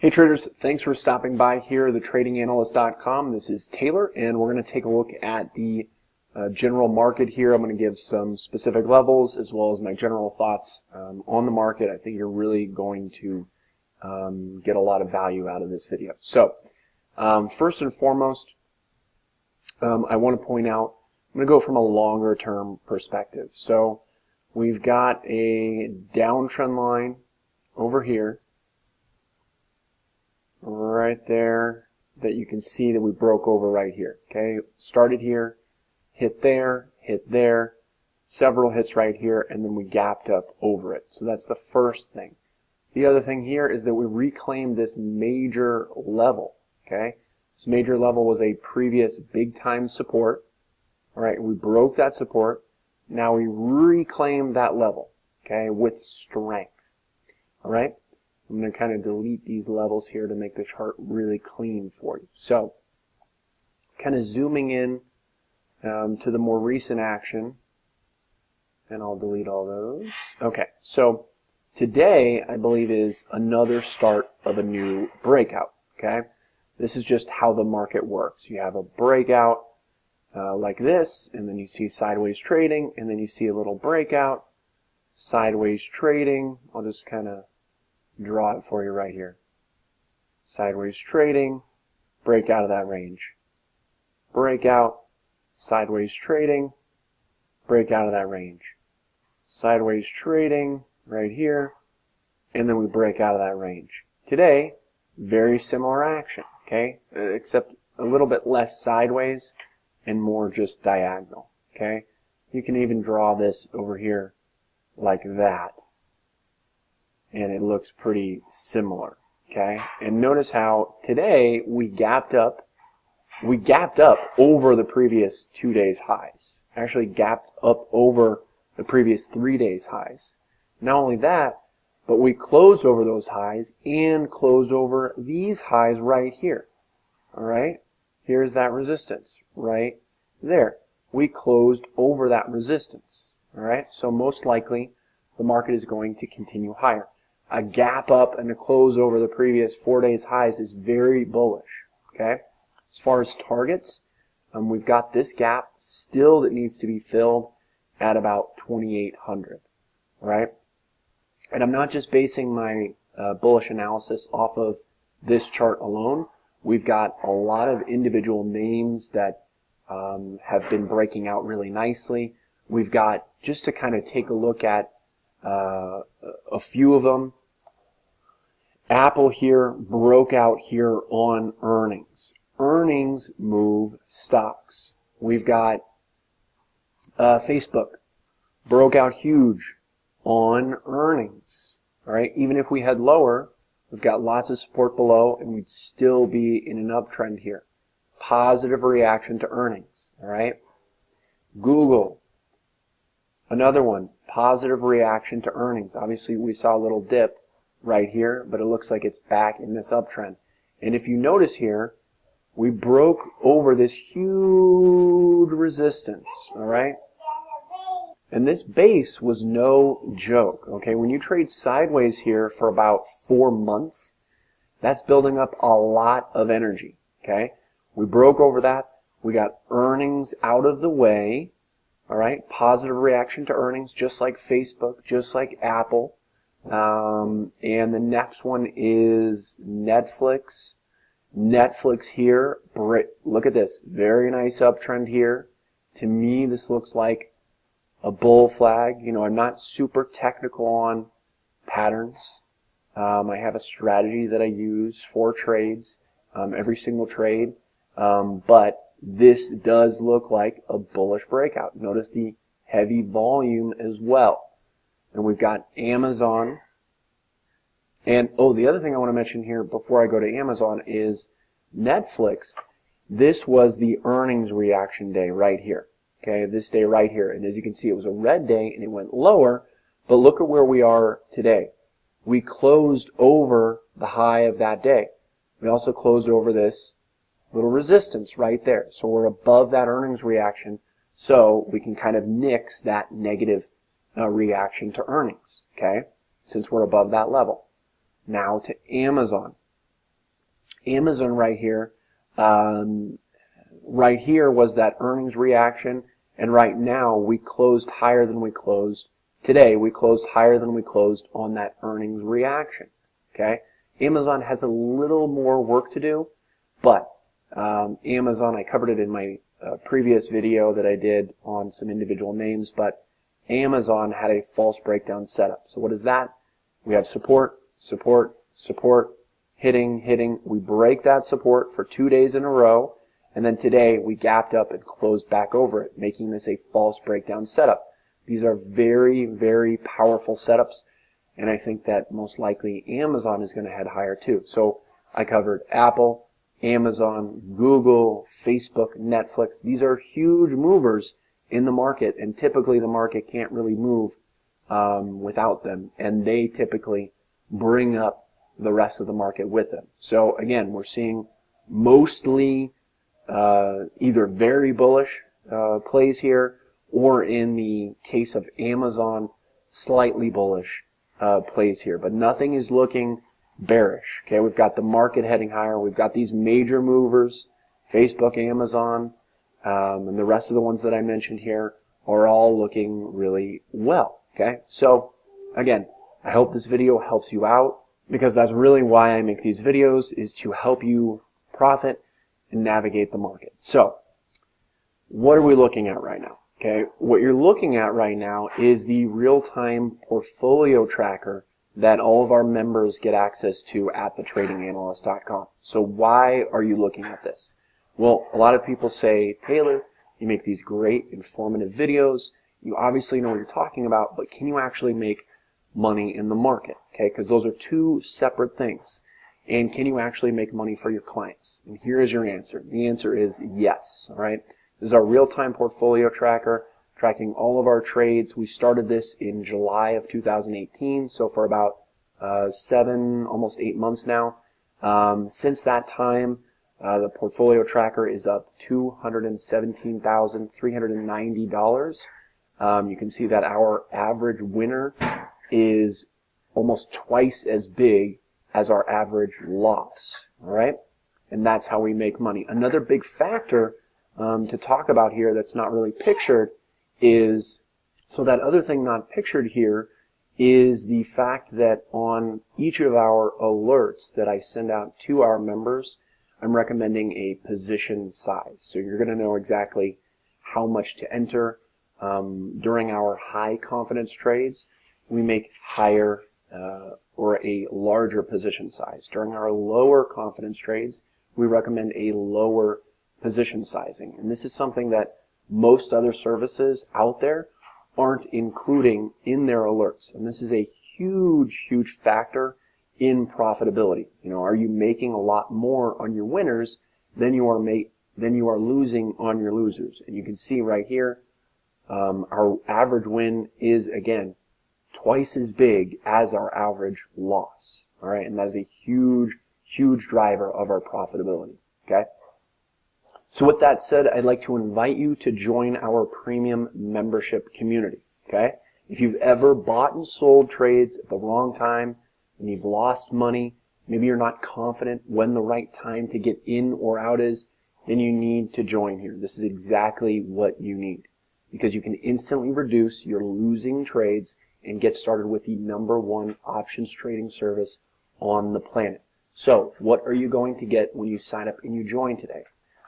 Hey traders, thanks for stopping by here at thetradinganalyst.com. This is Taylor, and we're going to take a look at the general market here. I'm going to give some specific levels as well as my general thoughts on the market. I think you're really going to get a lot of value out of this video. So, first and foremost, I want to point out, I'm going to go from a longer term perspective. So, we've got a downtrend line over here, right there, that you can see that we broke over right here. Okay, started here, hit there, several hits right here, and then we gapped up over it. So that's the first thing. The other thing here is that we reclaimed this major level. Okay, this major level was a previous big time support. All right, we broke that support. Now we reclaimed that level. Okay, with strength. All right. I'm going to kind of delete these levels here to make the chart really clean for you. So, kind of zooming in to the more recent action, and I'll delete all those. Okay, so today I believe is another start of a new breakout. Okay, this is just how the market works. You have a breakout like this, and then you see sideways trading, and then you see a little breakout, sideways trading. I'll just kind of draw it for you right here. Sideways trading, break out of that range. Breakout, sideways trading, break out of that range. Sideways trading right here, and then we break out of that range. Today, very similar action, okay? Except a little bit less sideways and more just diagonal, okay? You can even draw this over here like that, and it looks pretty similar, okay? And notice how today we gapped up over the previous 2 days highs. Actually gapped up over the previous 3 days highs. Not only that, but we closed over those highs and closed over these highs right here. All right? Here's that resistance right there. We closed over that resistance. All right? So most likely the market is going to continue higher. A gap up and a close over the previous 4 days highs is very bullish. Okay. As far as targets, we've got this gap still that needs to be filled at about 2,800. Right. And I'm not just basing my bullish analysis off of this chart alone. We've got a lot of individual names that have been breaking out really nicely. We've got, just to kind of take a look at a few of them. Apple here broke out here on earnings. Earnings move stocks. We've got Facebook broke out huge on earnings. All right, even if we had lower, we've got lots of support below, and we'd still be in an uptrend here. Positive reaction to earnings. All right, Google. Another one, positive reaction to earnings. Obviously, we saw a little dip right here, but it looks like it's back in this uptrend. And if you notice here, we broke over this huge resistance, all right? And this base was no joke, okay? When you trade sideways here for about 4 months, that's building up a lot of energy, okay? We broke over that. We got earnings out of the way. All right, positive reaction to earnings, just like Facebook, just like Apple. And the next one is Netflix. Netflix here, look at this, very nice uptrend here. To me, this looks like a bull flag. You know, I'm not super technical on patterns. I have a strategy that I use for trades, every single trade, but this does look like a bullish breakout. Notice the heavy volume as well. And we've got Amazon. And, oh, the other thing I want to mention here before I go to Amazon is Netflix. This was the earnings reaction day right here. Okay, this day right here. And as you can see, it was a red day and it went lower. But look at where we are today. We closed over the high of that day. We also closed over this little resistance right there. So we're above that earnings reaction, so we can kind of nix that negative reaction to earnings, okay, since we're above that level. Now to Amazon. Amazon right here, right here was that earnings reaction, and right now we closed higher than we closed today. We closed higher than we closed on that earnings reaction. Okay, Amazon has a little more work to do, but Amazon, I covered it in my previous video that I did on some individual names, but Amazon had a false breakdown setup. So what is that? We have support, support, support, hitting. We break that support for 2 days in a row, and then today we gapped up and closed back over it, making this a false breakdown setup. These are very, very powerful setups, and I think that most likely Amazon is going to head higher too. So I covered Apple, Amazon, Google, Facebook, Netflix. These are huge movers in the market, and typically the market can't really move without them, and they typically bring up the rest of the market with them. So again, we're seeing mostly either very bullish plays here, or in the case of Amazon, slightly bullish plays here, but nothing is looking bearish. Okay, we've got the market heading higher. We've got these major movers, Facebook, Amazon, and the rest of the ones that I mentioned here are all looking really well. Okay, so again, I hope this video helps you out, because that's really why I make these videos, is to help you profit and navigate the market. So what are we looking at right now? Okay, what you're looking at right now is the real-time portfolio tracker that all of our members get access to at thetradinganalyst.com. So why are you looking at this? Well, a lot of people say, Taylor, you make these great informative videos. You obviously know what you're talking about, but can you actually make money in the market? Okay, because those are two separate things. And can you actually make money for your clients? And here is your answer. The answer is yes. All right. This is our real-time portfolio tracker, tracking all of our trades. We started this in July of 2018, so for about 7, almost 8 months now. Since that time, the portfolio tracker is up $217,390. You can see that our average winner is almost twice as big as our average loss. All right, and that's how we make money. Another big factor to talk about here that's not really pictured is, so that other thing not pictured here is the fact that on each of our alerts that I send out to our members, I'm recommending a position size. So you're going to know exactly how much to enter. During our high confidence trades, we make higher or a larger position size. During our lower confidence trades, we recommend a lower position sizing. And this is something that most other services out there aren't including in their alerts. And this is a huge, huge factor in profitability. You know, are you making a lot more on your winners than you are losing on your losers? And you can see right here, our average win is, again, twice as big as our average loss. All right, and that is a huge, huge driver of our profitability. Okay. So with that said, I'd like to invite you to join our premium membership community. Okay. If you've ever bought and sold trades at the wrong time and you've lost money, maybe you're not confident when the right time to get in or out is, then you need to join here. This is exactly what you need, because you can instantly reduce your losing trades and get started with the #1 options trading service on the planet. So what are you going to get when you sign up and you join today?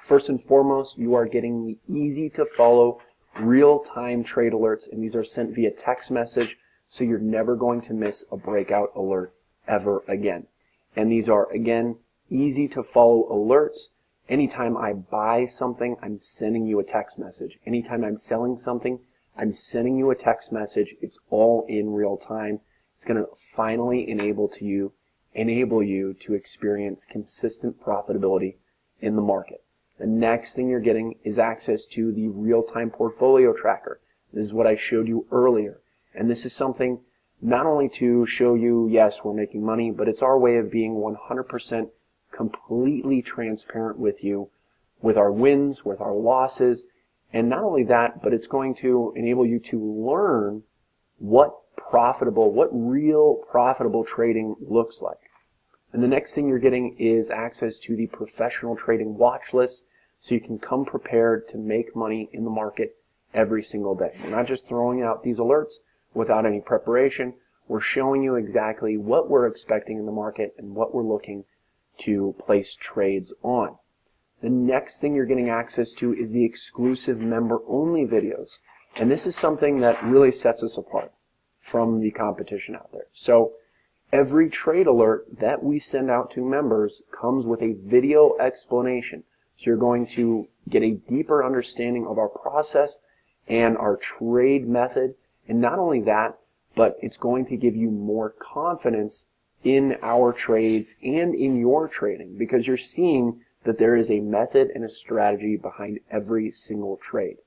First and foremost, you are getting the easy to follow real-time trade alerts, and these are sent via text message, so you're never going to miss a breakout alert ever again. And these are, again, easy to follow alerts. Anytime I buy something, I'm sending you a text message. Anytime I'm selling something, I'm sending you a text message. It's all in real time. It's going to finally enable you to experience consistent profitability in the market. The next thing you're getting is access to the real-time portfolio tracker. This is what I showed you earlier. And this is something not only to show you, yes, we're making money, but it's our way of being 100% completely transparent with you, with our wins, with our losses. And not only that, but it's going to enable you to learn what real profitable trading looks like. And the next thing you're getting is access to the professional trading watch list, so you can come prepared to make money in the market every single day. We're not just throwing out these alerts without any preparation. We're showing you exactly what we're expecting in the market and what we're looking to place trades on. The next thing you're getting access to is the exclusive member-only videos. And this is something that really sets us apart from the competition out there. So every trade alert that we send out to members comes with a video explanation. So you're going to get a deeper understanding of our process and our trade method. And not only that, but it's going to give you more confidence in our trades and in your trading, because you're seeing that there is a method and a strategy behind every single trade.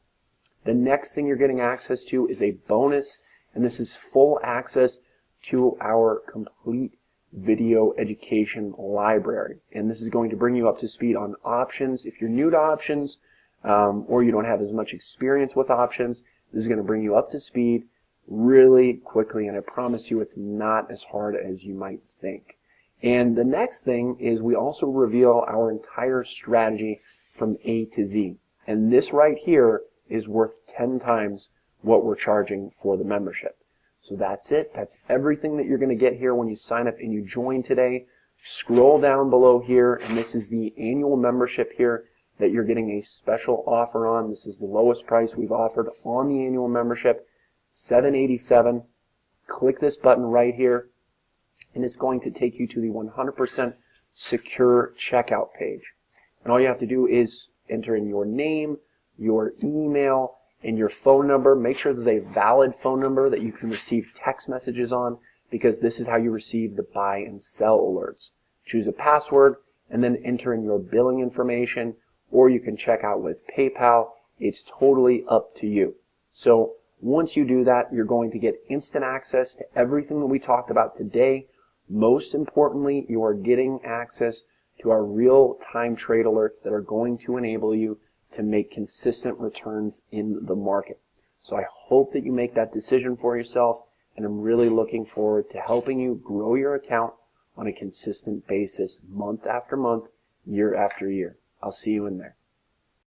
The next thing you're getting access to is a bonus, and this is full access to our complete video education library. And this is going to bring you up to speed on options. If you're new to options, or you don't have as much experience with options, this is going to bring you up to speed really quickly, and I promise you it's not as hard as you might think. And the next thing is we also reveal our entire strategy from A to Z. And this right here is worth 10 times what we're charging for the membership. So that's it. That's everything that you're going to get here when you sign up and you join today. Scroll down below here, and this is the annual membership here that you're getting a special offer on. This is the lowest price we've offered on the annual membership, $787. Click this button right here, and it's going to take you to the 100% secure checkout page. And all you have to do is enter in your name, your email, and your phone number. Make sure there's a valid phone number that you can receive text messages on, because this is how you receive the buy and sell alerts. Choose a password and then enter in your billing information, or you can check out with PayPal. It's totally up to you. So once you do that, you're going to get instant access to everything that we talked about today. Most importantly, you are getting access to our real-time trade alerts that are going to enable you to make consistent returns in the market. So I hope that you make that decision for yourself, and I'm really looking forward to helping you grow your account on a consistent basis, month after month, year after year. I'll see you in there.